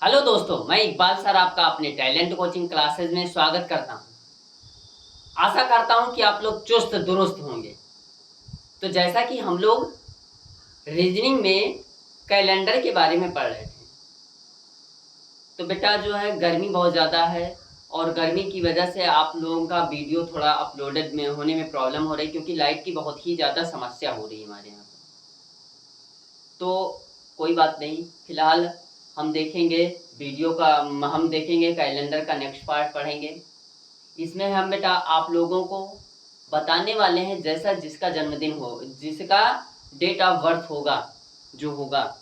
Hello दोस्तों, मैं Iqbal sir आपका अपने टैलेंट कोचिंग क्लासेस में स्वागत करता हूं। आशा करता हूं कि आप लोग चुस्त दुरुस्त होंगे। तो जैसा कि हम लोग रीजनिंग में कैलेंडर के बारे में पढ़ रहे थे, तो बेटा जो है गर्मी बहुत ज़्यादा है और गर्मी की वजह से आप लोगों का वीडियो थोड़ा अपलोडेड में होने में प्रॉब्लम हो रही है, क्योंकि लाइट की बहुत ही ज़्यादा समस्या हो रही है हमारे यहाँ पर। तो कोई बात नहीं, फिलहाल हम देखेंगे वीडियो का, हम देखेंगे कैलेंडर का नेक्स्ट पार्ट पढ़ेंगे। इसमें हम बेटा आप लोगों को बताने वाले हैं, जैसा जिसका जन्मदिन हो, जिसका डेट ऑफ बर्थ होगा, जो होगा,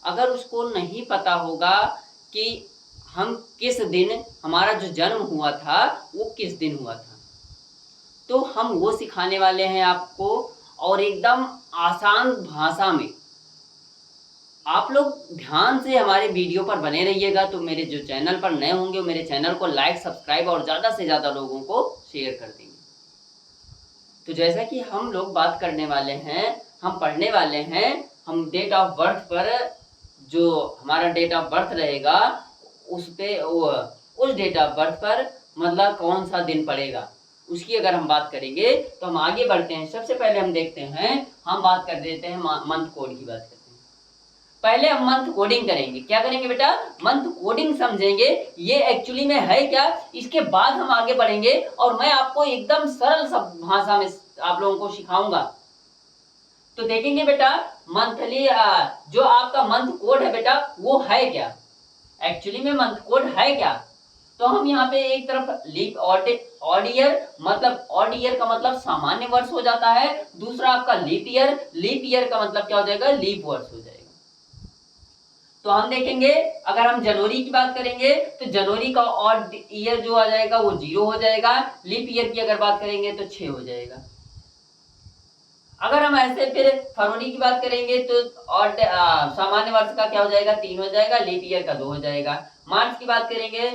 अगर उसको नहीं पता होगा कि हम किस दिन, हमारा जो जन्म हुआ था वो किस दिन हुआ था, तो हम वो सिखाने वाले हैं आपको, और एकदम आसान भाषा में। आप लोग ध्यान से हमारे वीडियो पर बने रहिएगा। तो मेरे जो चैनल पर नए होंगे वो मेरे चैनल को लाइक, सब्सक्राइब और ज़्यादा से ज़्यादा लोगों को शेयर कर देंगे। तो जैसा कि हम लोग बात करने वाले हैं, हम पढ़ने वाले हैं, हम डेट ऑफ बर्थ पर, जो हमारा डेट ऑफ बर्थ रहेगा उस पे, उस डेट ऑफ बर्थ पर मतलब कौन सा दिन पड़ेगा, उसकी अगर हम बात करेंगे तो हम आगे बढ़ते हैं। सबसे पहले हम देखते हैं, हम बात कर देते हैं मंथ कोड की बात करते हैं। पहले हम मंथ कोडिंग करेंगे। क्या करेंगे बेटा? मंथ कोडिंग समझेंगे, ये एक्चुअली में है क्या, इसके बाद हम आगे बढ़ेंगे और मैं आपको एकदम सरल सब भाषा में आप लोगों को सिखाऊंगा। तो देखेंगे बेटा, मंथली जो आपका मंथ कोड है बेटा वो है क्या, एक्चुअली में मंथ कोड है क्या। तो हम यहाँ पे एक तरफ लीप ऑड ईयर, मतलब ऑड ईयर का मतलब सामान्य वर्ष हो जाता है। दूसरा आपका लीप ईयर का मतलब क्या हो जाएगा, लीप वर्ष हो जाएगा। तो हम देखेंगे, अगर हम जनवरी की बात करेंगे तो जनवरी का ऑड ईयर जो आ जाएगा वो 0 हो जाएगा। लीप ईयर की अगर बात करेंगे तो 6 हो जाएगा। अगर हम ऐसे फिर फरवरी की बात करेंगे तो ऑड सामान्य वर्ष का क्या हो जाएगा, 3 हो जाएगा। लीप ईयर का 2 हो जाएगा। मार्च की बात करेंगे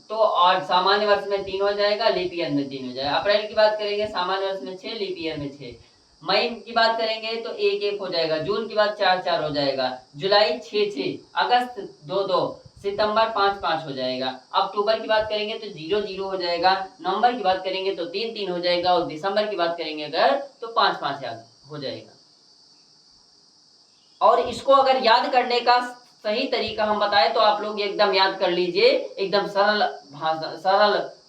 तो ऑड सामान्य वर्ष में 3 हो जाएगा, लीप ईयर में 3 हो जाएगा। अप्रैल की बात करेंगे सामान्य वर्ष में 6, लीप ईयर में 6। मई की बात करेंगे तो 1 हो जाएगा। जून की बात 4 हो जाएगा। जुलाई 6, अगस्त 2, सितंबर 5 हो जाएगा। अक्टूबर की बात करेंगे तो 0 हो जाएगा। नवंबर की बात करेंगे तो 3 हो जाएगा। और दिसंबर की बात करेंगे अगर तो 5 हो जाएगा। और इसको अगर याद करने का सही तरीका हम बताएं तो आप लोग एकदम याद कर लीजिए, एकदम सरल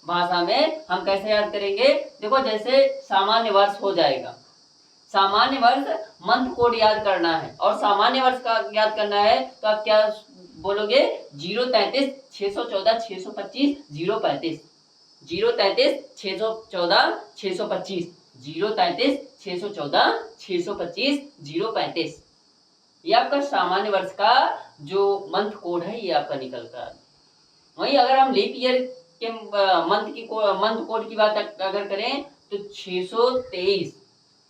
भाषा में हम कैसे याद करेंगे। देखो, जैसे सामान्य वर्ष हो जाएगा, सामान्य वर्ष मंथ कोड याद करना है और सामान्य वर्ष का याद करना है तो आप क्या बोलोगे, 033 614 625 035, 033 614 625, 033 614 625 035। ये आपका सामान्य वर्ष का जो मंथ कोड है ये आपका निकल कर। वहीं अगर हम लीप ईयर के मंथ कोड की बात अगर करें तो 623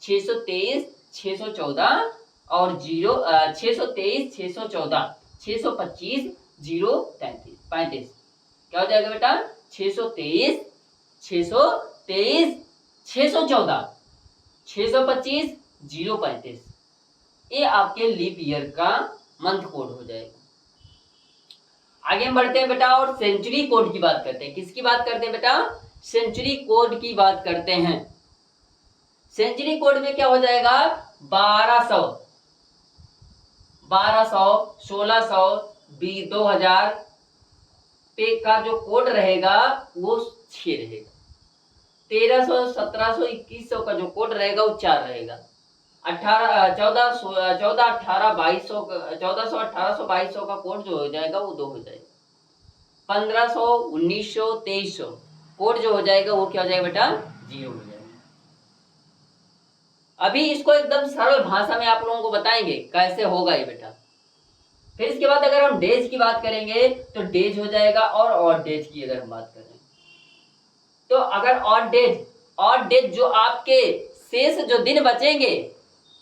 623 614 और 623 614 625 035। क्या हो जाएगा बेटा, 623 623 614 625 035। ये आपके लीप ईयर का मंथ कोड हो जाएगा। आगे हम बढ़ते हैं बेटा और सेंचुरी कोड की बात करते हैं। किसकी बात करते हैं बेटा, सेंचुरी कोड की बात करते हैं। सेंचुरी कोड में क्या हो जाएगा, 1200 1600 2000 पे का जो कोड रहेगा वो 6 रहेगा। 1300 1700 2100 का जो कोड रहेगा वो 4 रहेगा। 1400 1800 2200 का कोड जो हो जाएगा वो 2 हो जाएगा। 1500 1900 2300 कोड जो हो जाएगा वो क्या हो जाएगा बेटा, 0 हो जाएगा। अभी इसको एकदम सरल भाषा में आप लोगों को बताएंगे कैसे होगा ये बेटा। फिर इसके बाद अगर हम डेज की बात करेंगे तो डेज हो जाएगा। और ऑड डेज की अगर हम बात करें तो अगर ऑड डेज जो आपके शेष जो दिन बचेंगे,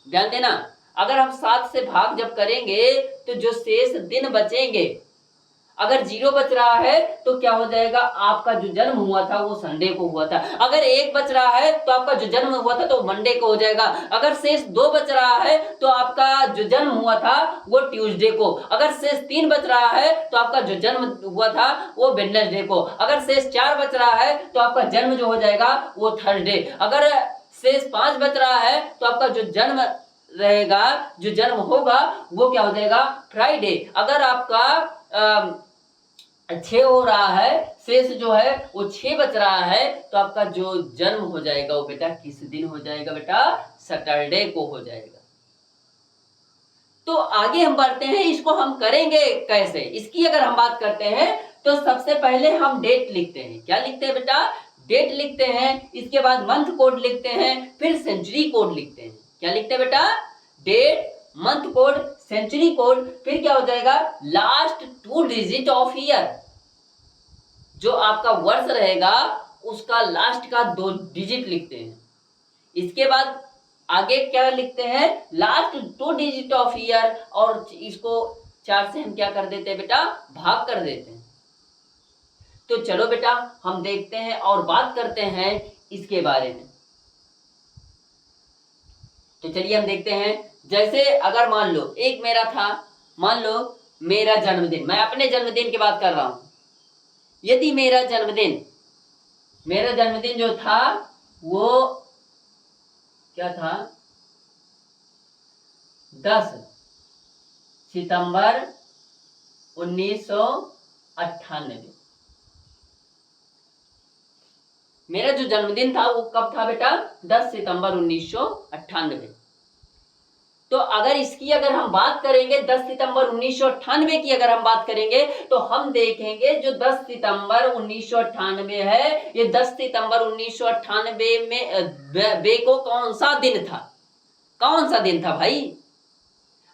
ध्यान देना, अगर हम 7 से भाग जब करेंगे तो जो शेष दिन बचेंगे, अगर 0 बच रहा है तो क्या हो जाएगा, आपका जो जन्म हुआ था वो संडे को हुआ था। अगर 1 बच रहा है तो आपका जो जन्म हुआ था तो मंडे को हो जाएगा। अगर शेष 2 बच रहा है तो आपका जो जन्म हुआ था वो ट्यूसडे को। अगर शेष 3 बच रहा है तो आपका जो जन्म हुआ था वो वेडनेसडे को। अगर शेष 4 बच रहा है तो आपका जन्म जो हो जाएगा वो थर्सडे। अगर शेष 5 बच रहा है तो आपका जो जन्म रहेगा, जो जन्म होगा वो क्या हो जाएगा, फ्राइडे। अगर आपका 6 हो रहा है, शेष जो है वो 6 बच रहा है, तो आपका जो जन्म हो जाएगा वो बेटा किस दिन हो जाएगा बेटा, सैटरडे को हो जाएगा। तो आगे हम बढ़ते हैं, इसको हम करेंगे कैसे, इसकी अगर हम बात करते हैं तो सबसे पहले हम डेट लिखते हैं। क्या लिखते हैं बेटा, डेट लिखते हैं, इसके बाद मंथ कोड लिखते हैं, फिर सेंचुरी कोड लिखते हैं। क्या लिखते हैं बेटा, date, month code, century code, फिर क्या हो जाएगा, लास्ट 2 डिजिट ऑफ ईयर। जो आपका वर्ष रहेगा उसका लास्ट का 2 डिजिट लिखते हैं। इसके बाद आगे क्या लिखते हैं, लास्ट 2 डिजिट ऑफ ईयर, और इसको 4 से हम क्या कर देते हैं बेटा, भाग कर देते हैं। तो चलो बेटा हम देखते हैं और बात करते हैं इसके बारे में। तो चलिए हम देखते हैं, जैसे अगर मान लो एक मेरा था, मान लो मेरा जन्मदिन, मैं अपने जन्मदिन की बात कर रहा हूं। यदि मेरा जन्मदिन जो था वो क्या था, 10 सितंबर 1998। मेरा जो जन्मदिन था वो कब था बेटा, 10 सितंबर 1998। तो अगर इसकी अगर हम बात करेंगे 10 सितंबर 1998 की अगर हम बात करेंगे तो हम देखेंगे जो 10 सितंबर 1998 है, ये 10 सितंबर 1998 में बे को कौन सा दिन था, कौन सा दिन था भाई।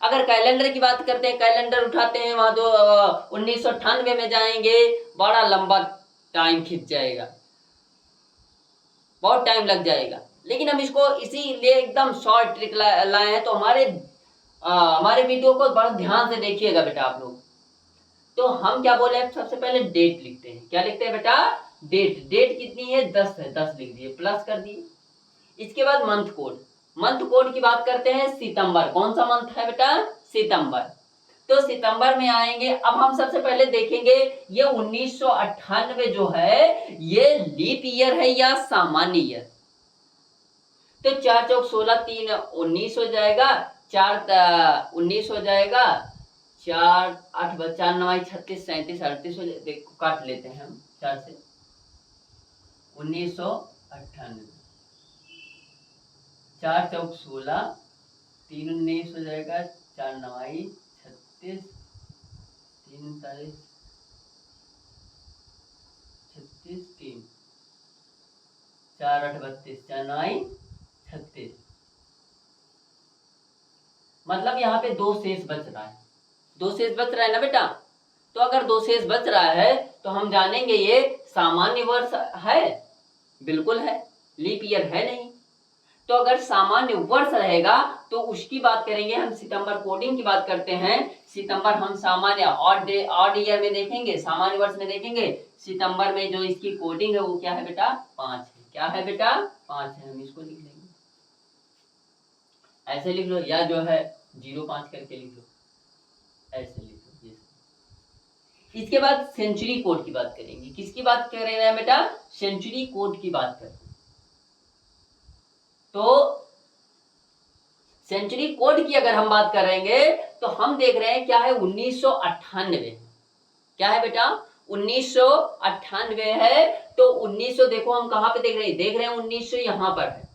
अगर कैलेंडर की बात करते हैं, कैलेंडर उठाते हैं, वहां तो 1998 में जाएंगे, बड़ा लंबा टाइम खिंच जाएगा, बहुत टाइम लग जाएगा। लेकिन हम इसको इसीलिए एकदम शॉर्ट ट्रिक लाए हैं। तो हमारे वीडियो को बड़ा ध्यान से देखिएगा बेटा आप लोग। तो हम क्या बोले, सबसे पहले डेट लिखते हैं। क्या लिखते हैं बेटा, डेट। डेट कितनी है, 10 है, 10 लिख दिए, प्लस कर दिए। इसके बाद मंथ कोड, मंथ कोड की बात करते हैं, सितंबर। कौन सा मंथ है बेटा, सितंबर। तो सितंबर में आएंगे। अब हम सबसे पहले देखेंगे ये 1998 जो है ये लीप ईयर है या सामान्य ईयर। तो 4 चौक 16, 3 19 हो जाएगा, 4 19 हो जाएगा, 4 8 4 9 36 37 38 हो जाए, देखो काट लेते हैं हम 4 से, 1998, 4 चौक 16, 3 19 हो जाएगा, 4 9 36, 3 39 36, 3 4 8 32, 4 9 36। मतलब यहाँ पे 2 शेष बच रहा है, 2 शेष बच रहा है ना बेटा। तो अगर 2 शेष बच रहा है तो हम जानेंगे ये सामान्य वर्ष है, बिल्कुल है, लीप ईयर है नहीं। तो अगर सामान्य वर्ष रहेगा तो उसकी बात करेंगे हम, सितंबर कोडिंग की बात करते हैं। सितंबर हम सामान्य ऑड ईयर में देखेंगे, सामान्य वर्ष में देखेंगे। सितंबर में जो इसकी कोडिंग है वो क्या है बेटा, 5 है। क्या है बेटा, 5 है। हम इसको लिख लेंगे, ऐसे लिख लो, या जो है 0.5 करके लिख लो, ऐसे लिख लो। इसके बाद सेंचुरी कोड की बात करेंगे। किसकी बात कर रहे हैं बेटा, सेंचुरी कोड की बात करते हैं। तो सेंचुरी कोड की अगर हम बात करेंगे तो हम देख रहे हैं क्या है, 1998। क्या है बेटा, 1998 है। तो 1900 देखो हम कहां पे देख रहे हैं, 1900 यहां पर है,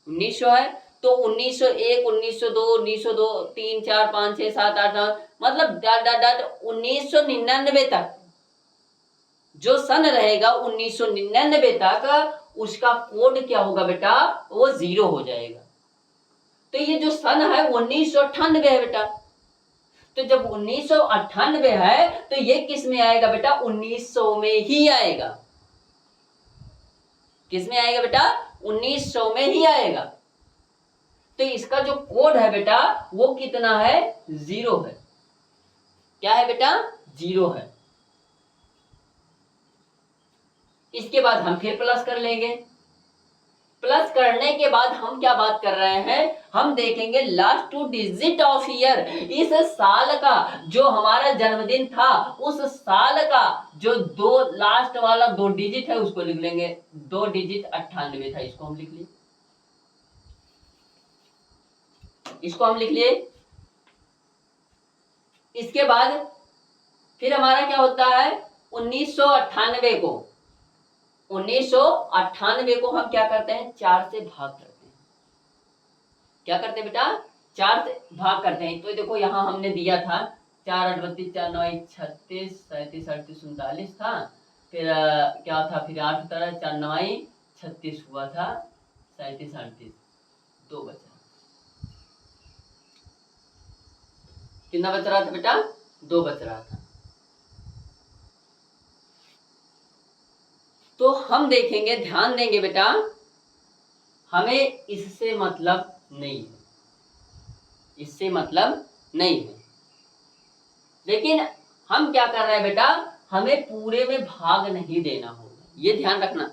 1900 है। तो 1901, 1902, 1902, 3 4 5 6 7 8 9, मतलब डॉट डॉट डॉट 1999 तक जो सन रहेगा 1999 तक उसका कोड क्या होगा बेटा, वो 0 हो जाएगा। तो ये जो सन है 1998 है बेटा। तो जब 1998 है तो ये किस में आएगा बेटा, 1900 में ही आएगा। किस में आएगा बेटा, 1900 में ही आएगा। तो इसका जो कोड है बेटा वो कितना है, 0 है। क्या है बेटा, जीरो है। इसके बाद हम फिर प्लस कर लेंगे। प्लस करने के बाद हम क्या बात कर रहे हैं, हम देखेंगे लास्ट 2 डिजिट ऑफ ईयर, इस साल का जो हमारा जन्मदिन था उस साल का जो दो लास्ट वाला 2 डिजिट है उसको लिख लेंगे। 2 डिजिट 98 था, इसको हम लिख लिए, इसको हम लिख लिए। इसके बाद फिर हमारा क्या होता है, 1998 को 1998 को हम क्या करते हैं, 4 से भाग करते हैं। क्या करते हैं बेटा, 4 से भाग करते हैं। तो देखो यहां हमने दिया था 4 8 32 4 9 36 37 38 39 था, फिर क्या था, फिर 8 उतरा, 4 9 36 हुआ था, 37 38 2 बचा। कितना बच रहा था बेटा, 2 बच रहा था। तो हम देखेंगे, ध्यान देंगे बेटा, हमें इससे मतलब नहीं है, इससे मतलब नहीं है, लेकिन हम क्या कर रहे हैं बेटा, हमें पूरे में भाग नहीं देना होगा, ये ध्यान रखना।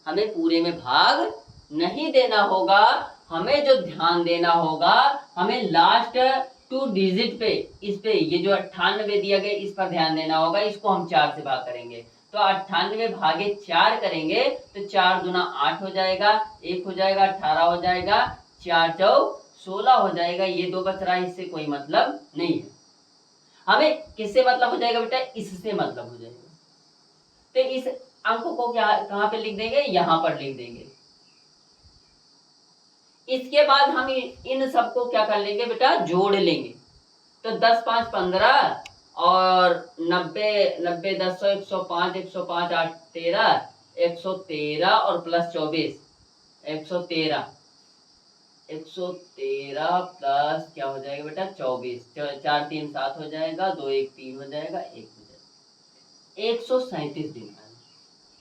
हमें पूरे में भाग नहीं देना होगा, हमें जो ध्यान देना होगा, हमें लास्ट 2 डिजिट पे, इस पे ये जो 98 दिया गया इस पर ध्यान देना होगा। इसको हम 4 से भाग करेंगे, तो 98 भागे 4 करेंगे तो 4 दूना 8 हो जाएगा, 1 हो जाएगा, 18 हो जाएगा, 4 चौ 16 हो जाएगा। ये 2 बच रहा है, इससे कोई मतलब नहीं है। हमें किससे मतलब हो जाएगा बेटा, इससे मतलब हो जाएगा। तो इस अंक को क्या कहां पे लिख देंगे, यहां पर लिख देंगे। इसके बाद हम इन सबको क्या कर लेंगे बेटा, जोड़ लेंगे। तो 10 5 15 और 90 90 10 100 105 105 8 13 113 और प्लस 24 113 113 प्लस क्या हो जाएगा बेटा 24, 4 3 7 हो जाएगा, 2 1 3 हो जाएगा, 1 हो जाएगा। 137 दिन का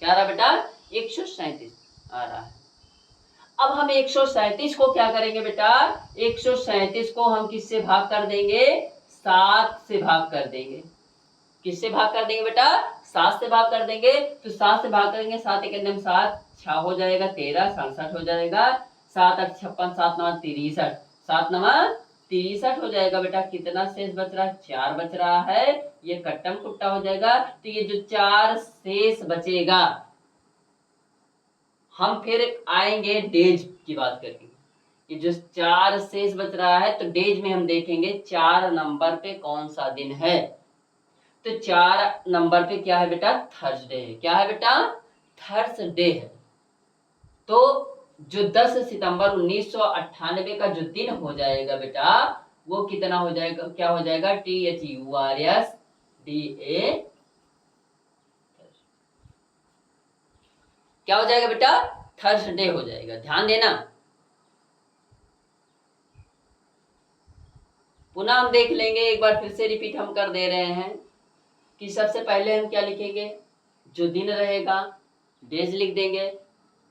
क्या रहा बेटा, 137 आ रहा है। अब हम 137 को क्या करेंगे बेटा, 137 को हम किससे भाग कर देंगे, 7 से भाग कर देंगे। किससे भाग कर देंगे बेटा, 7 से भाग कर देंगे। तो 7 से भाग करेंगे, 7 एक 7 6 हो जाएगा, 13 67 हो जाएगा, 7 8 56 7 9 63 7 9 63 हो जाएगा बेटा। कितना शेष बच रहा है, 4 बच रहा है, ये कट्टम कुट्टा हो जाएगा। तो ये जो 4 शेष बचेगा, हम फिर आएंगे डेज की बात करेंगे। ये जो 4 शेष बच रहा है, तो डेज में हम देखेंगे 4 नंबर पे कौन सा दिन है। तो 4 नंबर पे क्या है बेटा, थर्सडे है। क्या है बेटा, थर्सडे है। तो जो 10 सितंबर 1998 का जो दिन हो जाएगा बेटा, वो कितना हो जाएगा, क्या हो जाएगा, THURSDA, क्या हो जाएगा बेटा, थर्सडे हो जाएगा। ध्यान देना। पुनः हम देख लेंगे, एक बार फिर से रिपीट हम कर दे रहे हैं कि सबसे पहले हम क्या लिखेंगे, जो दिन रहेगा डेज लिख देंगे।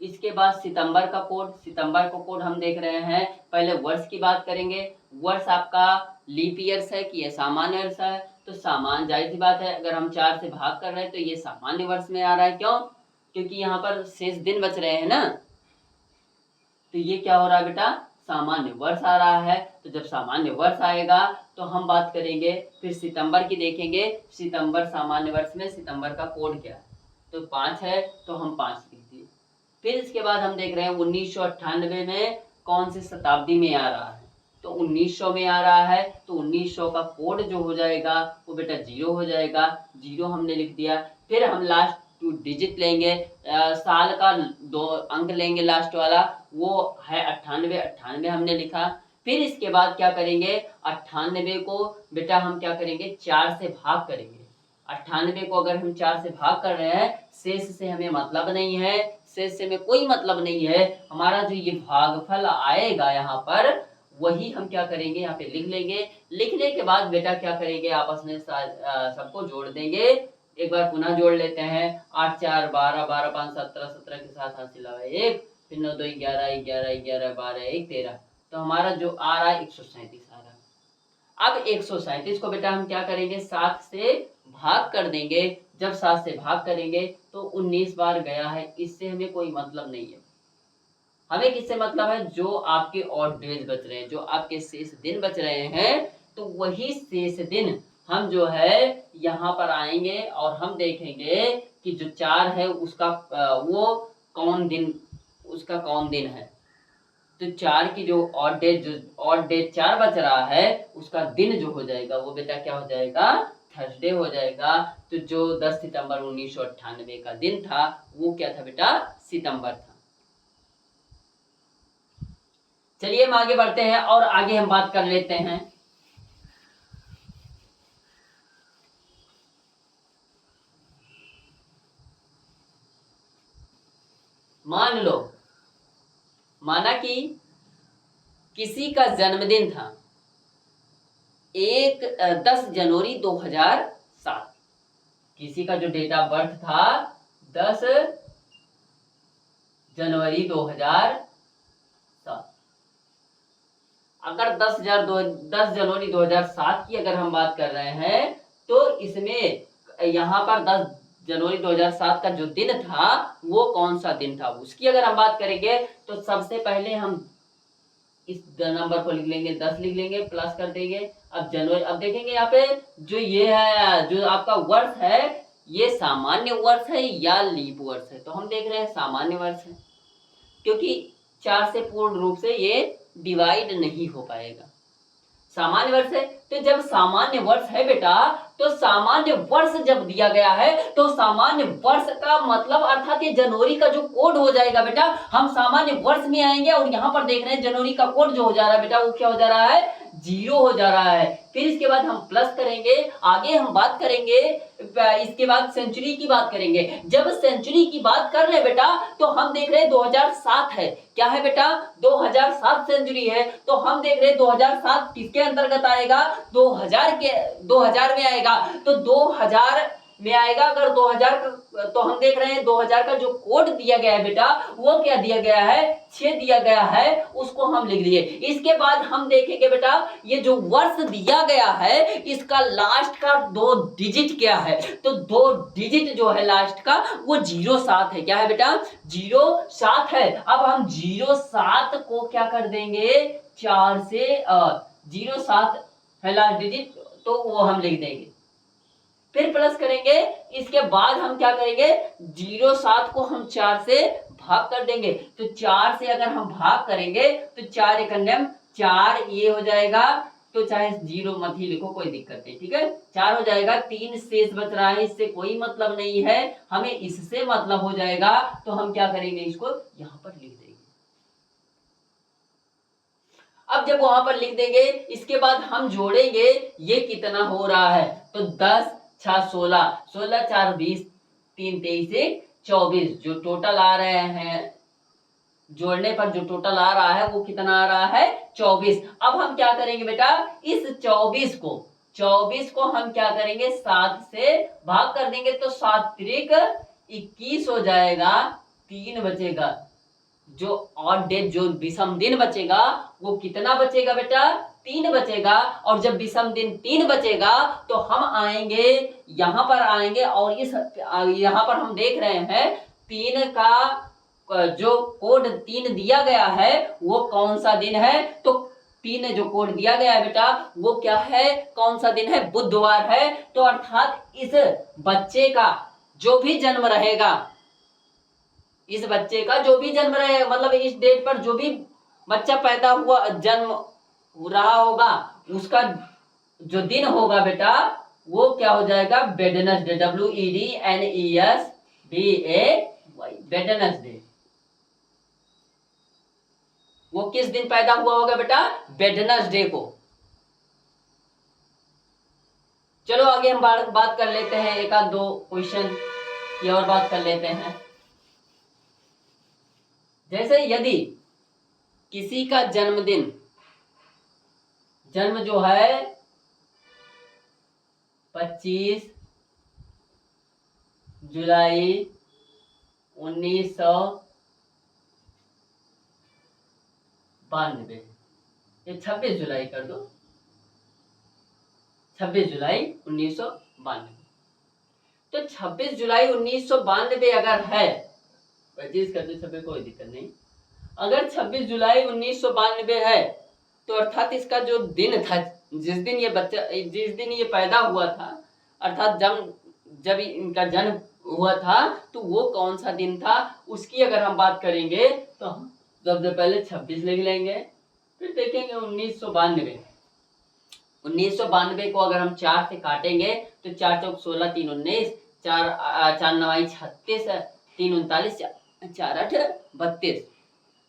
इसके बाद सितंबर का कोड, सितंबर का कोड हम देख रहे हैं। पहले वर्ष की बात करेंगे। वर्ष आपका लीप ईयर्स है कि ये सामान्य वर्ष है, तो सामान्य, जाहिर सी बात है, अगर हम 4 से भाग कर रहे हैं तो ये सामान्य वर्ष में आ रहा है। क्यों, क्योंकि यहाँ पर शेष दिन बच रहे हैं ना, तो ये क्या हो रहा है बेटा, सामान्य वर्ष आ रहा है। तो जब सामान्य वर्ष आएगा तो हम बात करेंगे, फिर सितंबर की देखेंगे। सितंबर सामान्य वर्ष में सितंबर का कोड क्या है, तो 5 है, तो हम 5 लिख दिए। फिर इसके बाद हम देख रहे हैं 1998 में कौन सी शताब्दी में आ रहा है, तो 1900 में आ रहा है। तो 1900 का कोड जो हो जाएगा वो बेटा 0 हो जाएगा, 0 हमने लिख दिया। फिर हम लास्ट 2 डिजिट लेंगे, साल का 2 अंक लेंगे, लास्ट वाला वो है 98, 98 हमने लिखा। फिर इसके बाद क्या करेंगे, 98 को बेटा हम क्या करेंगे, 4 से भाग करेंगे। 98 को अगर हम 4 से भाग कर रहे हैं, शेष से हमें मतलब नहीं है, शेष से हमें कोई मतलब नहीं है। हमारा जो ये भागफल आएगा यहाँ पर, वही हम क्या करेंगे, यहाँ पे लिख लेंगे। लिखने के बाद बेटा क्या करेंगे, आपस में सबको जोड़ देंगे। एक बार पुनः जोड़ लेते हैं। 8 4 12 12 5 17 17 के साथ हाथ सिलावा 1, फिर 9 2 11 11 11 12 1 13। तो हमारा जो आ रहा है 137 आ रहा है। अब 137 को बेटा हम क्या करेंगे, 7 से भाग कर देंगे। जब 7 से भाग करेंगे तो 19 बार गया है, इससे हमें कोई मतलब नहीं है। हमें किससे मतलब है, जो आपके ऑड डेज बच रहे हैं, जो आपके शेष दिन बच रहे हैं, तो वही शेष दिन हम जो है यहाँ पर आएंगे और हम देखेंगे कि जो 4 है उसका वो कौन दिन, उसका कौन दिन है। तो 4 की जो ऑड डेट 4 बच रहा है, उसका दिन जो हो जाएगा वो बेटा क्या हो जाएगा, थर्सडे हो जाएगा। तो जो 10 सितंबर 1998 का दिन था वो क्या था बेटा, सितंबर था। चलिए हम आगे बढ़ते हैं और आगे हम बात कर लेते हैं। मान लो, माना कि किसी का जन्मदिन था 10 जनवरी 2007। किसी का जो डेट ऑफ बर्थ था 10 जनवरी 2007। अगर 10 जनवरी 2007 की अगर हम बात कर रहे हैं तो इसमें यहाँ पर 10 जनवरी 2007 का जो दिन था वो कौन सा दिन था, उसकी अगर हम बात करेंगे तो सबसे पहले हम इस नंबर को लिख लेंगे, 10 लिख लेंगे, प्लस कर देंगे। अब जनवरी, अब देखेंगे यहाँ पे जो ये है, जो आपका वर्ष है, ये सामान्य वर्ष है या लीप वर्ष है, तो हम देख रहे हैं सामान्य वर्ष है, क्योंकि 4 से पूर्ण रूप से ये डिवाइड नहीं हो पाएगा। सामान्य वर्ष है, तो जब सामान्य वर्ष है बेटा, तो सामान्य वर्ष जब दिया गया है तो सामान्य वर्ष का मतलब अर्थात ये जनवरी का जो कोड हो जाएगा बेटा, हम सामान्य वर्ष में आएंगे और यहाँ पर देख रहे हैं जनवरी का कोड जो हो जा रहा है बेटा वो क्या हो जा रहा है, 0 हो जा रहा है। फिर इसके बाद हम प्लस करेंगे, आगे हम बात करेंगे, इसके बाद सेंचुरी की बात करेंगे। जब सेंचुरी की बात कर रहे हैं बेटा तो हम देख रहे हैं 2007 है, क्या है बेटा, 2007 सेंचुरी है। तो हम देख रहे हैं 2007 किसके अंतर्गत आएगा, 2000 में आएगा। तो 2000 में आएगा, अगर 2000 का, तो हम देख रहे हैं 2000 का जो कोड दिया गया है बेटा वो क्या दिया गया है, 6 दिया गया है, उसको हम लिख लिए। इसके बाद हम देखेंगे बेटा ये जो वर्ष दिया गया है इसका लास्ट का 2 डिजिट क्या है, तो 2 डिजिट जो है लास्ट का वो 07 है। क्या है बेटा, 07 है। अब हम 07 को क्या कर देंगे, 4 से 07 है लास्ट डिजिट, तो वो हम लिख देंगे। फिर प्लस करेंगे, इसके बाद हम क्या करेंगे, 07 को हम 4 से भाग कर देंगे। तो 4 से अगर हम भाग करेंगे तो 4 एकन्यम 4 ये हो जाएगा, तो चाहे 0 मत ही लिखो, कोई दिक्कत नहीं, ठीक है, 4 हो जाएगा। 3 शेष बच रहा है, इससे कोई मतलब नहीं है, हमें इससे मतलब हो जाएगा, तो हम क्या करेंगे, इसको यहां पर लिख देंगे। अब जब वहां पर लिख देंगे इसके बाद हम जोड़ेंगे ये कितना हो रहा है, तो 10 6 16, 16 4 20, 3 23 24, जो टोटल आ रहे हैं, जोड़ने पर जो टोटल आ रहा है वो कितना आ रहा है, 24। अब हम क्या करेंगे बेटा, इस 24 को हम क्या करेंगे, 7 से भाग कर देंगे, तो 7 त्रिक 21 हो जाएगा, 3 बचेगा। जो ऑड डेट, जो विषम दिन बचेगा वो कितना बचेगा बेटा, 3 बचेगा। और जब विषम दिन 3 बचेगा तो हम आएंगे, यहां पर आएंगे और इस यहां पर हम देख रहे हैं 3 का जो कोड 3 दिया गया है वो कौन सा दिन है, तो 3 जो कोड दिया गया है बेटा वो क्या है, कौन सा दिन है, बुधवार है। तो अर्थात इस बच्चे का जो भी जन्म रहेगा, इस बच्चे का जो भी जन्म रहे, मतलब इस डेट पर जो भी बच्चा पैदा हुआ, जन्म रहा होगा, उसका जो दिन होगा बेटा वो क्या हो जाएगा, वेडनेसडे, WEDNESDAY, वेडनेसडे। वो किस दिन पैदा हुआ होगा बेटा, वेडनेसडे को। चलो आगे हम बात कर लेते हैं, एक आध दो क्वेश्चन की और बात कर लेते हैं। जैसे यदि किसी का जन्मदिन, जन्म जो है 25 जुलाई 1992, ये 26 जुलाई कर दो, 26 जुलाई 1992। तो 26 जुलाई 1992 अगर है, 25 कर दो 26, कोई दिक्कत नहीं। अगर 26 जुलाई 1992 है तो अर्थात इसका जो दिन था, जिस दिन ये पैदा हुआ था, अर्थात जब इनका जन्म हुआ था, तो वो कौन सा दिन था, उसकी अगर हम बात करेंगे तो हम सबसे पहले 26 लिख लेंगे, फिर देखेंगे 1992। 1992 को अगर हम 4 से काटेंगे तो 4 चौक 16, 3 19, 4 9 36, 3 39, 4 8 32।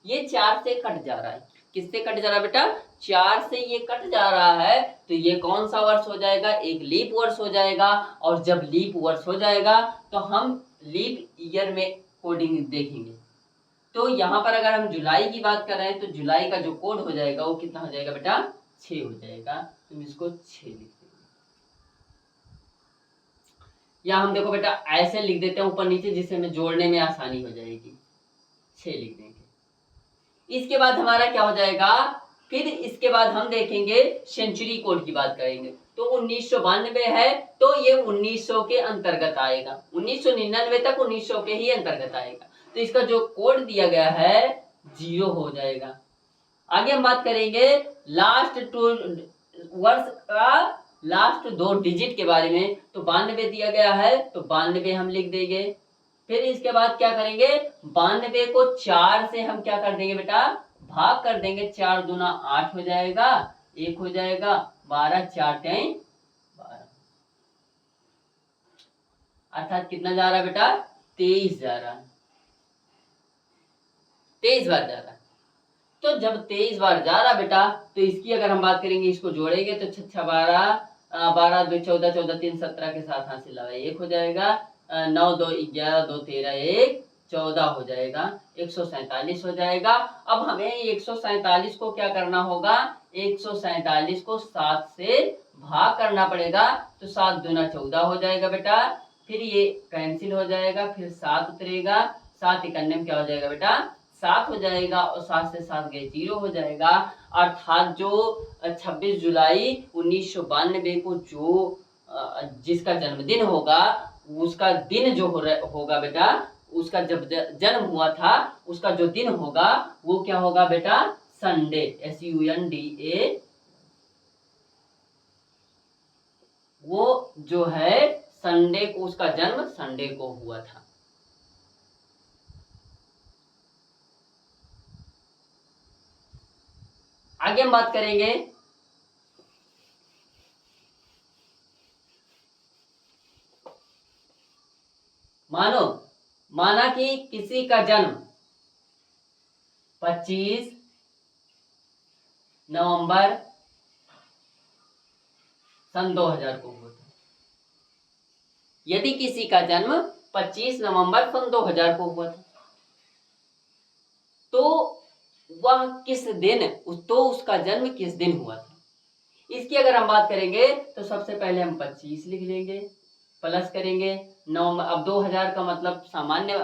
ये 4 से कट जा रहा है। किससे कट जा रहा है बेटा? 4 से ये कट जा रहा है, तो ये कौन सा वर्ष हो जाएगा? एक लीप वर्ष हो जाएगा। और जब लीप वर्ष हो जाएगा तो हम लीप ईयर में कोडिंग देखेंगे। तो यहाँ पर अगर हम जुलाई की बात कर रहे हैं तो जुलाई का जो कोड हो जाएगा वो कितना हो जाएगा बेटा? 6 हो जाएगा। तुम इसको 6 लिख देंगे, या हम देखो बेटा ऐसे लिख देते हैं ऊपर नीचे, जिससे हमें जोड़ने में आसानी हो जाएगी। 6 लिख देंगे। इसके बाद हमारा क्या हो जाएगा? फिर इसके बाद हम देखेंगे सेंचुरी कोड की बात करेंगे। तो 1992 है तो ये 1900 के अंतर्गत आएगा। 1999 तक 1900 के ही अंतर्गत आएगा। तो इसका जो कोड दिया गया है 0 हो जाएगा। आगे हम बात करेंगे लास्ट 2 वर्ष का लास्ट 2 डिजिट के बारे में। तो 92 दिया गया है तो 92 हम लिख देंगे। फिर इसके बाद क्या करेंगे? 92 को 4 से हम क्या कर देंगे बेटा? भाग कर देंगे। 4 दूना 8 हो जाएगा, 1 हो जाएगा, 12, 4 टाइम 12, अर्थात कितना जा रहा है बेटा? 23 जा रहा है। 23 बार जा रहा है। तो जब 23 बार जा रहा बेटा, तो इसकी अगर हम बात करेंगे, इसको जोड़ेंगे तो 6 6 12, 12 2 14, 14 3 17 के साथ हाथ से लगा 1 हो जाएगा, 9 2 11, 2 13, 1 14 हो जाएगा, 147 हो जाएगा। अब हमें 147 को क्या करना होगा? 147 को 7 से भाग करना पड़ेगा। तो 7 दूना 14 हो जाएगा बेटा। फिर ये कैंसिल हो जाएगा, फिर 7 उतरेगा, 7 इकन्ने में क्या हो जाएगा बेटा? 7 हो जाएगा, और 7 से 7 गए 0 हो जाएगा। अर्थात जो 26 जुलाई 1992 को जो जिसका जन्मदिन होगा, उसका दिन जो होगा बेटा, उसका जब जन्म हुआ था उसका जो दिन होगा वो क्या होगा बेटा? Sunday, SUNDA। वो जो है संडे को, उसका जन्म संडे को हुआ था। आगे हम बात करेंगे माना कि किसी का जन्म 25 नवंबर सन 2000 को हुआ था। यदि किसी का जन्म 25 नवंबर सन 2000 को हुआ था, तो वह किस दिन, तो उसका जन्म किस दिन हुआ था? इसकी अगर हम बात करेंगे तो सबसे पहले हम 25 लिख लेंगे, प्लस करेंगे नवंबर। अब 2000 का मतलब सामान्य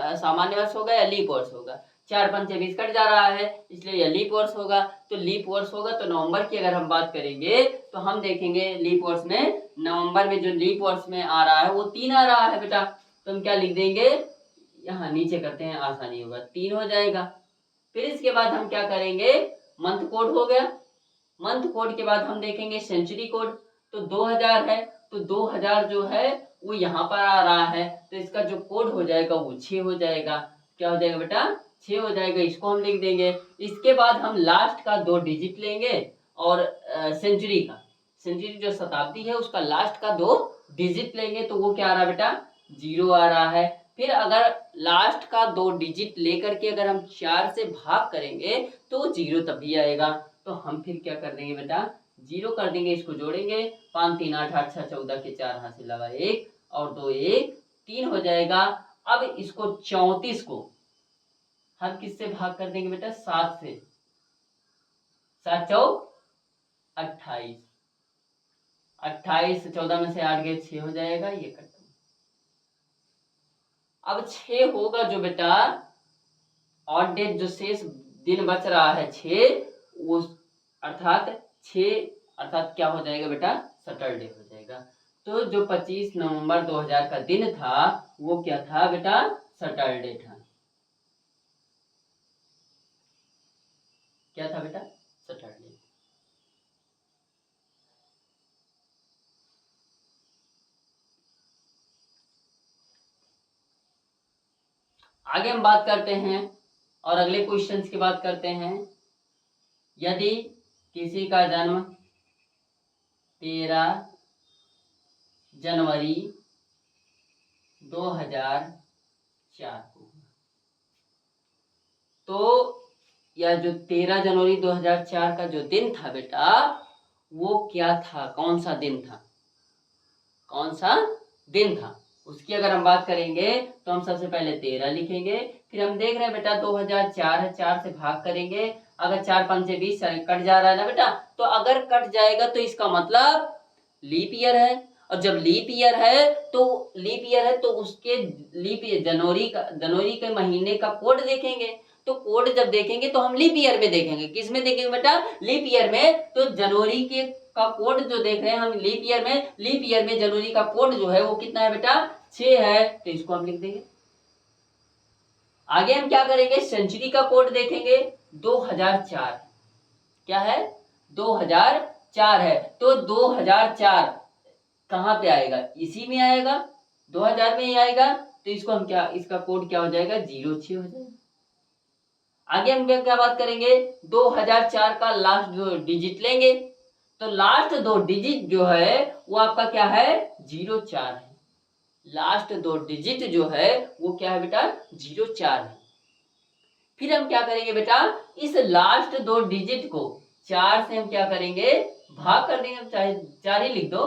वर्ष होगा या लीप वर्ष होगा? 4 पंचे 20 कट जा रहा है, इसलिए यह लीप वर्ष होगा। तो लीप वर्ष होगा तो नवंबर की अगर हम बात करेंगे तो हम देखेंगे लीप वर्ष में, नवंबर में जो लीप वर्ष में आ रहा है वो 3 आ रहा है बेटा। तो हम क्या लिख देंगे? यहाँ नीचे करते हैं, आसानी होगा, 3 हो जाएगा। फिर इसके बाद हम क्या करेंगे? मंथ कोड हो गया। मंथ कोड के बाद हम देखेंगे सेंचुरी कोड। तो 2000 है तो 2000 जो है वो यहाँ पर आ रहा है, तो इसका जो कोड हो जाएगा वो 6 हो जाएगा। क्या हो जाएगा बेटा? 6 हो जाएगा। इसको हम लिख देंगे। इसके बाद हम लास्ट का 2 डिजिट लेंगे, और सेंचुरी जो शताब्दी है उसका लास्ट का 2 डिजिट लेंगे, तो वो क्या आ रहा है बेटा? 0 आ रहा है। फिर अगर लास्ट का 2 डिजिट लेकर के अगर हम 4 से भाग करेंगे तो 0 तभी आएगा। तो हम फिर क्या कर देंगे बेटा? 0 कर देंगे। इसको जोड़ेंगे, 5 3 8 8 6 14 के 4 हाथ से लगा 1 और 2 1 3 हो जाएगा। अब इसको 34 को हम किससे भाग कर देंगे बेटा? 7 से। 7 चौक 28, 28 14 में से 8 गए 6 हो जाएगा। ये कट, अब 6 होगा जो बेटा, ऑड डेट जो शेष दिन बच रहा है 6, उस अर्थात 6 अर्थात क्या हो जाएगा बेटा? सैटरडे हो जाएगा। तो जो 25 नवंबर 2000 का दिन था वो क्या था बेटा, सैटरडे था। क्या था बेटा, सैटरडे। आगे हम बात करते हैं और अगले क्वेश्चंस की बात करते हैं। यदि किसी का जन्म 13 जनवरी 2004 को, तो यह जो 13 जनवरी 2004 का जो दिन था बेटा, वो क्या था, कौन सा दिन था, कौन सा दिन था, उसकी अगर हम बात करेंगे तो हम सबसे पहले 13 लिखेंगे। फिर हम देख रहे हैं बेटा 2004 है, 4 से भाग करेंगे। अगर 4 5 से 20 कट जा रहा है ना बेटा, तो अगर कट जाएगा तो इसका मतलब लीप ईयर है। और जब लीप ईयर है तो उसके लीप जनवरी के महीने का कोड देखेंगे। तो कोड जब देखेंगे तो हम लीप ईयर में देखेंगे। किस में देखेंगे बेटा, लीप ईयर में। तो जनवरी के का कोड जो देख रहे हैं हम लीप ईयर में जनवरी का कोड जो है वो कितना है बेटा, 6 है। तो इसको हम लिख देंगे। आगे हम क्या करेंगे, सेंचुरी का कोड देखेंगे, 2004। क्या है, 2004 है। तो 2004 कहाँ पे आएगा, इसी में आएगा, 2000 में ही आएगा। तो इसको हम क्या, इसका कोड क्या हो जाएगा, 06 हो जाएगा। आगे हम क्या बात करेंगे, 2004 का लास्ट जो डिजिट लेंगे। तो लास्ट 2 डिजिट जो है वो आपका क्या है, 04 है। लास्ट 2 डिजिट जो है वो क्या है बेटा, 04 है। फिर हम क्या करेंगे बेटा, इस लास्ट 2 डिजिट को 4 से हम क्या करेंगे, भाग कर देंगे। चाहे 4 ही लिख दो,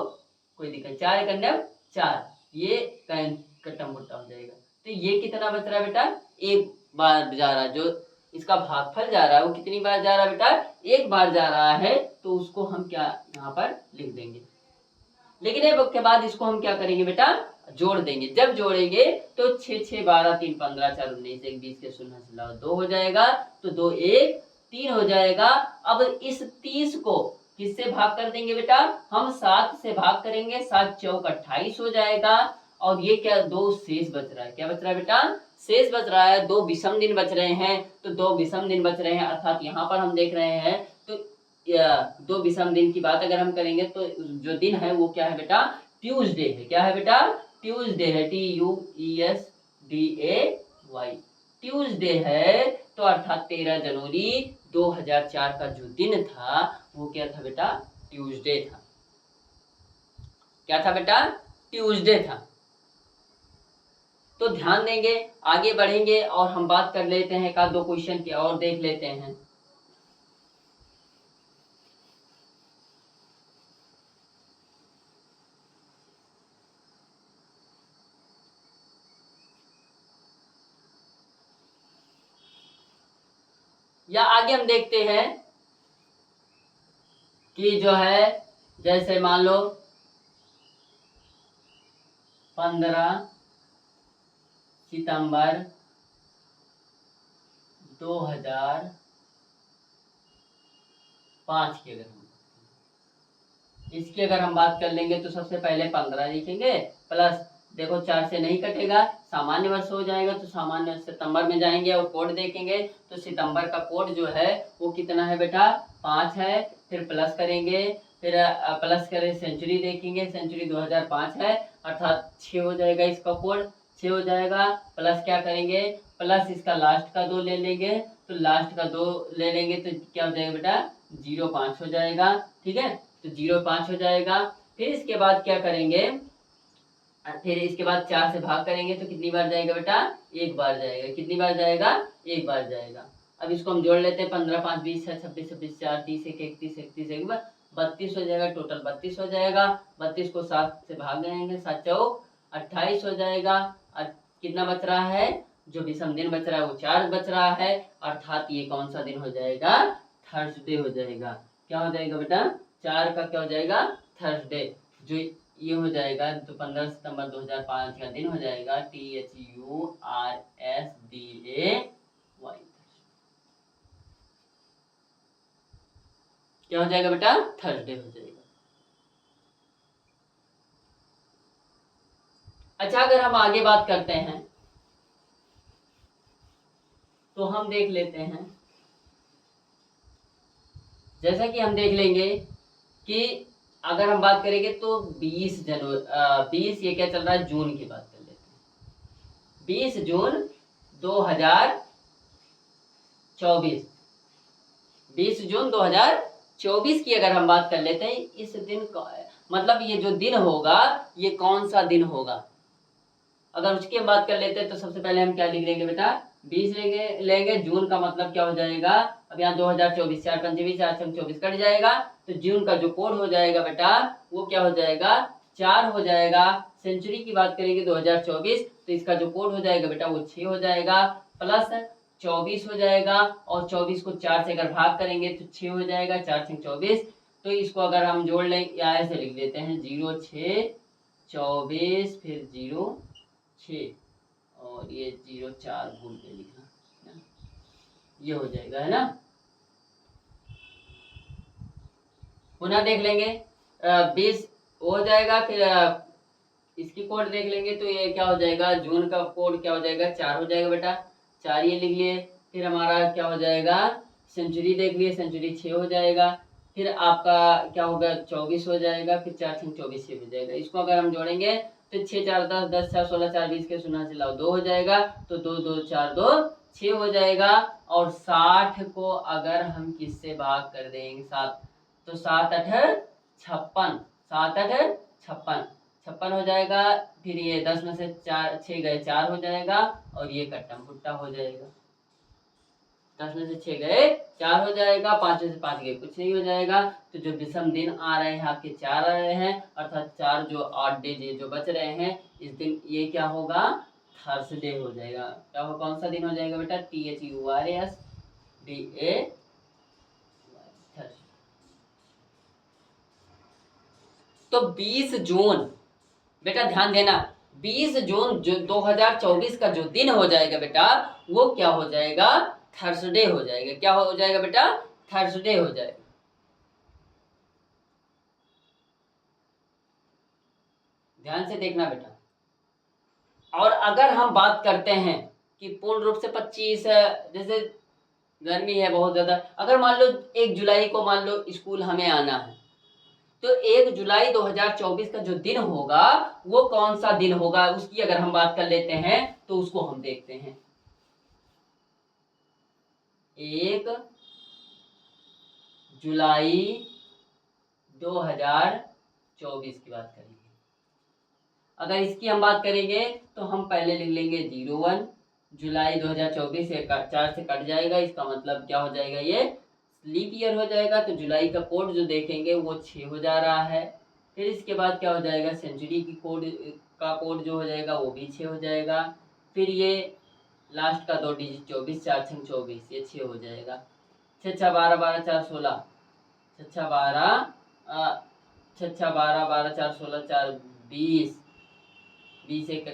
कोई दिक्कत, 4 एक अन्य 4, ये कट्टा मुट्टा हो जाएगा। तो ये कितना बच रहा है बेटा, एक बार जा रहा है। जो इसका भागफल जा रहा है वो कितनी बार जा रहा है बेटा, एक बार जा रहा है। तो उसको हम क्या यहाँ पर लिख देंगे। लेकिन एक के बाद इसको हम क्या करेंगे बेटा, जोड़ देंगे। जब जोड़ेंगे तो 6 6 12 3 15 4 19 1 20 के 0 से अलावा 2 हो जाएगा। तो 2 1 3 हो जाएगा। अब इस 30 को किससे भाग कर देंगे बेटा, हम 7 से भाग करेंगे। 7 चौक 28 हो जाएगा। और ये क्या, 2 शेष बच रहा है। क्या बच रहा है बेटा, शेष बच रहा है। 2 विषम दिन बच रहे हैं। तो 2 विषम दिन बच रहे हैं, अर्थात यहाँ पर हम देख रहे हैं तो 2 विषम दिन की बात अगर हम करेंगे तो जो दिन है वो क्या है बेटा, ट्यूसडे है। क्या है बेटा, ट्यूसडे है, TUESDAY, ट्यूसडे है। तो अर्थात 13 जनवरी 2004 का जो दिन था वो क्या था बेटा, ट्यूसडे था। क्या था बेटा, ट्यूसडे था। तो ध्यान देंगे, आगे बढ़ेंगे और हम बात कर लेते हैं, एक आध 2 क्वेश्चन की और देख लेते हैं। या आगे हम देखते हैं कि जो है, जैसे मान लो 15 सितंबर 2005 की अगर हम इसकी अगर हम बात कर लेंगे तो सबसे पहले 15 लिखेंगे, प्लस देखो 4 से नहीं कटेगा, सामान्य वर्ष हो जाएगा। तो सामान्य सितंबर में जाएंगे और कोड देखेंगे। तो सितंबर का कोड जो है वो कितना है बेटा, 5 है। फिर प्लस करेंगे, फिर प्लस करें, सेंचुरी देखेंगे, सेंचुरी 2005 है, अर्थात 6 हो जाएगा। इसका कोड 6 हो जाएगा। प्लस क्या करेंगे, प्लस इसका लास्ट का 2 ले लेंगे। तो लास्ट का 2 ले लेंगे तो क्या हो जाएगा बेटा, 05 हो जाएगा। ठीक है, तो 05 हो जाएगा। फिर इसके बाद क्या करेंगे, फिर इसके बाद 4 से भाग करेंगे तो कितनी बार जाएगा बेटा, एक बार जाएगा। कितनी बार जाएगा, एक बार जाएगा। अब इसको हम जोड़ लेते हैं, 15 5 20 6 26 26 4 30 1 31 31 एक बार 32 हो जाएगा। टोटल 32 हो जाएगा। 32 को 7 से भाग जाएंगे, 7 चौक 28 हो जाएगा। और कितना बच रहा है, जो विषम दिन बच रहा है वो 4 बच रहा है। अर्थात ये कौन सा दिन हो जाएगा, थर्सडे हो जाएगा। क्या हो जाएगा बेटा, 4 का क्या हो जाएगा, थर्सडे। जो ये हो जाएगा तो 15 सितंबर 2005 का दिन हो जाएगा, THURSDAY। क्या हो जाएगा बेटा, थर्सडे हो जाएगा। अच्छा, अगर हम आगे बात करते हैं तो हम देख लेते हैं, जैसा कि हम देख लेंगे कि अगर हम बात करेंगे तो 20 ये क्या चल रहा है, जून की बात कर लेते हैं। 20 जून 2024, 20 जून 2024 की अगर हम बात कर लेते हैं, इस दिन मतलब ये जो दिन होगा ये कौन सा दिन होगा, अगर उसकी हम बात कर लेते हैं तो सबसे पहले हम क्या लिख लेंगे बेटा, 20 लेंगे। जून का मतलब क्या हो जाएगा, अब यहाँ 2024, 4 पंजे 20, 4 छंग 24 कट जाएगा, तो जून का जो कोड हो जाएगा बेटा वो क्या हो जाएगा, 4 हो जाएगा। सेंचुरी की बात करेंगे 2024, तो इसका जो कोड हो जाएगा बेटा वो 6 हो जाएगा, प्लस 24 हो जाएगा, और 24 को 4 से अगर भाग करेंगे तो 6 हो जाएगा, 4 छंग 24। तो इसको अगर हम जोड़ लें या ऐसे लिख देते हैं, 0 6 24 फिर 0 6 और ये 0 4 भूल के लिखा ना? ये हो जाएगा, है ना। पुनः देख लेंगे, 20 हो जाएगा, फिर इसकी कोड देख लेंगे तो ये क्या हो जाएगा, जून का कोड क्या हो जाएगा, 4 हो जाएगा बेटा, 4 ये लिख लिए। फिर हमारा क्या हो जाएगा, सेंचुरी देख लिए, सेंचुरी 6 हो जाएगा, फिर आपका क्या होगा, 24 हो जाएगा, फिर 4 छंग 24 हो जाएगा। इसको अगर हम जोड़ेंगे तो 6 4 10, 10 4 16, 4 20 के शून्य से लाओ 2 हो जाएगा, तो 2 2 4 2 6 हो जाएगा। और 60 को अगर हम किससे भाग कर देंगे, 7, तो 7 8 56, 7 8 56, 56 हो जाएगा। फिर ये 10 में से 4 6 गए 4 हो जाएगा, और ये कट्टम पुट्टा हो जाएगा। 10 में से 6 गए 4 हो जाएगा, 5 में से 5 गए कुछ नहीं हो जाएगा। तो जो विषम दिन आ रहे हैं आपके 4 आ रहे हैं, अर्थात 4 जो ऑड डेज जो बच रहे हैं इस दिन, ये क्या होगा, थर्सडे हो जाएगा। क्या हो, कौन सा दिन हो जाएगा बेटा, THURSDA। तो 20 जून बेटा ध्यान देना, 20 जून जो 2024 का जो दिन हो जाएगा बेटा वो क्या हो जाएगा, थर्सडे हो जाएगा। क्या हो जाएगा बेटा, थर्सडे हो जाएगा। ध्यान से देखना बेटा। और अगर हम बात करते हैं कि पूर्ण रूप से 25, जैसे गर्मी है बहुत ज्यादा, अगर मान लो 1 जुलाई को मान लो स्कूल हमें आना है, तो 1 जुलाई 2024 का जो दिन होगा वो कौन सा दिन होगा, उसकी अगर हम बात कर लेते हैं तो उसको हम देखते हैं। 1 जुलाई 2024 की बात करेंगे। अगर इसकी हम बात करेंगे तो हम पहले लिख लेंगे 01 जुलाई 2024, 4 से कट जाएगा, इसका मतलब क्या हो जाएगा, ये लीप ईयर हो जाएगा। तो जुलाई का कोड जो देखेंगे वो 6 हो जा रहा है। फिर इसके बाद क्या हो जाएगा, सेंचुरी की कोड जो हो जाएगा वो भी 6 हो जाएगा। फिर ये लास्ट का 2 डिजिट 24, 4 छंग 24, ये 6 हो जाएगा। 6 6 12 12 4 16, 6 6 12 6 6 12 12 4 16 4 20, 20 एक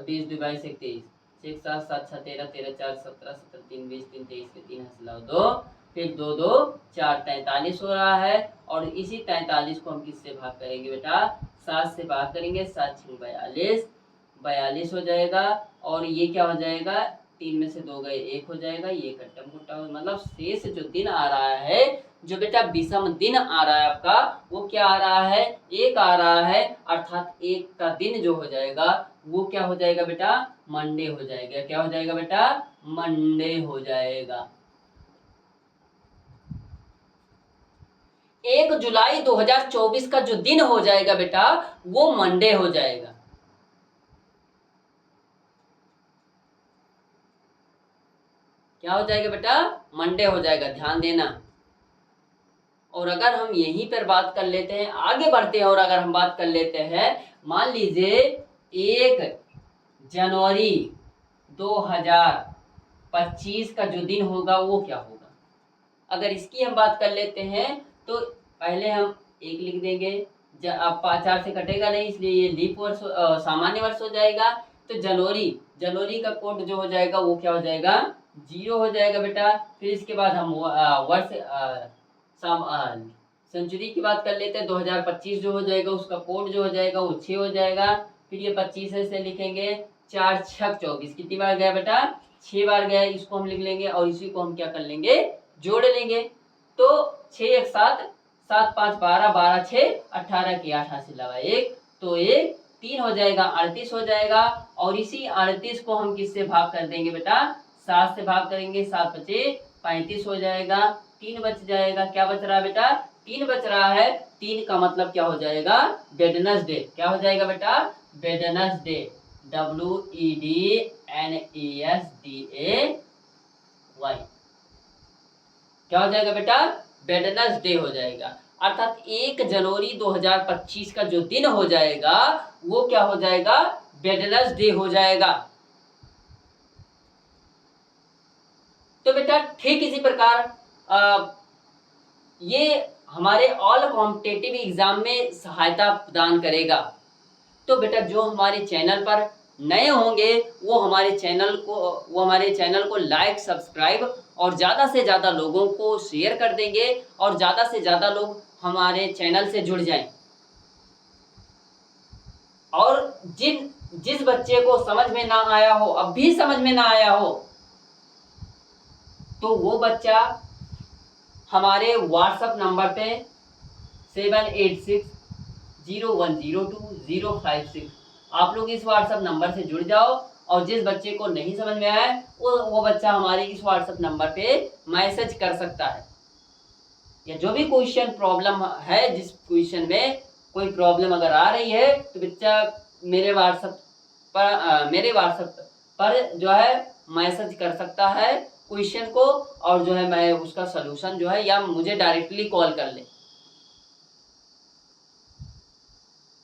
20 2 22 23, 6 7 7 6 13 13 4 17 17 3 20 3 23 के 3 हंसलाओ 2, फिर 2 2 4 43 हो रहा है। और इसी 43 को हम किससे भाग करेंगे बेटा, 7 से भाग करेंगे, 7 छंग 42, 42 हो जाएगा। और ये क्या हो जाएगा, 3 में से 2 गए 1 हो जाएगा, ये कट्टम कुट्टा मतलब शेष जो दिन आ रहा है, जो बेटा विषम दिन आ रहा है आपका, वो क्या आ रहा है, 1 आ रहा है। अर्थात 1 का दिन जो हो जाएगा वो क्या हो जाएगा बेटा, मंडे हो जाएगा। क्या हो जाएगा बेटा, मंडे हो जाएगा। 1 जुलाई 2024 का जो दिन हो जाएगा बेटा वो मंडे हो जाएगा। क्या हो जाएगा बेटा, मंडे हो जाएगा, ध्यान देना। और अगर हम यहीं पर बात कर लेते हैं, आगे बढ़ते हैं, और अगर हम बात कर लेते हैं, मान लीजिए 1 जनवरी 2025 का जो दिन होगा वो क्या होगा। अगर इसकी हम बात कर लेते हैं तो पहले हम 1 लिख देंगे, अब 4 से कटेगा नहीं, इसलिए ये लीप वर्ष सामान्य वर्ष हो जाएगा। तो जनवरी का कोड जो हो जाएगा वो क्या हो जाएगा, 0 हो जाएगा बेटा। फिर इसके बाद हम वर्ष सेंचुरी की बात कर लेते हैं, 2025 जो हो जाएगा उसका कोड जो हो जाएगा वो 6 हो जाएगा। फिर ये 25 से लिखेंगे 4 छक 24, कितनी बार गया बेटा 6 बार गया, इसको हम लिख लेंगे और इसी को हम क्या कर लेंगे जोड़ लेंगे। तो 6 1 7, 7 5 12, 12 6 18 की 88 लगा 1, तो 1 3 हो जाएगा 38 हो जाएगा। और इसी 38 को हम किससे भाग कर देंगे बेटा 7 से भाग करेंगे, 7 बचे 35 हो जाएगा, 3 बच जाएगा। क्या बच रहा है बेटा 3 बच रहा है। 3 का मतलब क्या हो जाएगा वेडनेसडे। क्या हो जाएगा बेटा वेडनेसडे, WEDNESDAY। क्या हो जाएगा बेटा वेडनेसडे हो जाएगा। अर्थात 1 जनवरी 2025 का जो दिन हो जाएगा वो क्या हो जाएगा वेडनेसडे हो जाएगा। तो बेटा ठीक इसी प्रकार ये हमारे ऑल कॉम्पिटेटिव एग्जाम में सहायता प्रदान करेगा। तो बेटा जो हमारे चैनल पर नए होंगे वो हमारे चैनल को लाइक सब्सक्राइब और ज़्यादा से ज़्यादा लोगों को शेयर कर देंगे और ज़्यादा से ज़्यादा लोग हमारे चैनल से जुड़ जाएं। और जिस बच्चे को समझ में ना आया हो, अब भी समझ में ना आया हो, तो वो बच्चा हमारे व्हाट्सएप नंबर पे 7860102056 आप लोग इस व्हाट्सएप नंबर से जुड़ जाओ। और जिस बच्चे को नहीं समझ में आया वो बच्चा हमारे इस व्हाट्सएप नंबर पे मैसेज कर सकता है। या जो भी क्वेश्चन प्रॉब्लम है, जिस क्वेश्चन में कोई प्रॉब्लम अगर आ रही है तो बच्चा मेरे व्हाट्सएप पर जो है मैसेज कर सकता है क्वेश्चन को, और जो है मैं उसका सलूशन जो है या मुझे डायरेक्टली कॉल कर ले।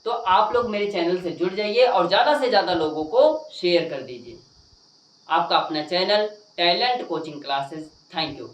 तो आप लोग मेरे चैनल से जुड़ जाइए और ज़्यादा से ज़्यादा लोगों को शेयर कर दीजिए। आपका अपना channel talent coaching classes. Thank you.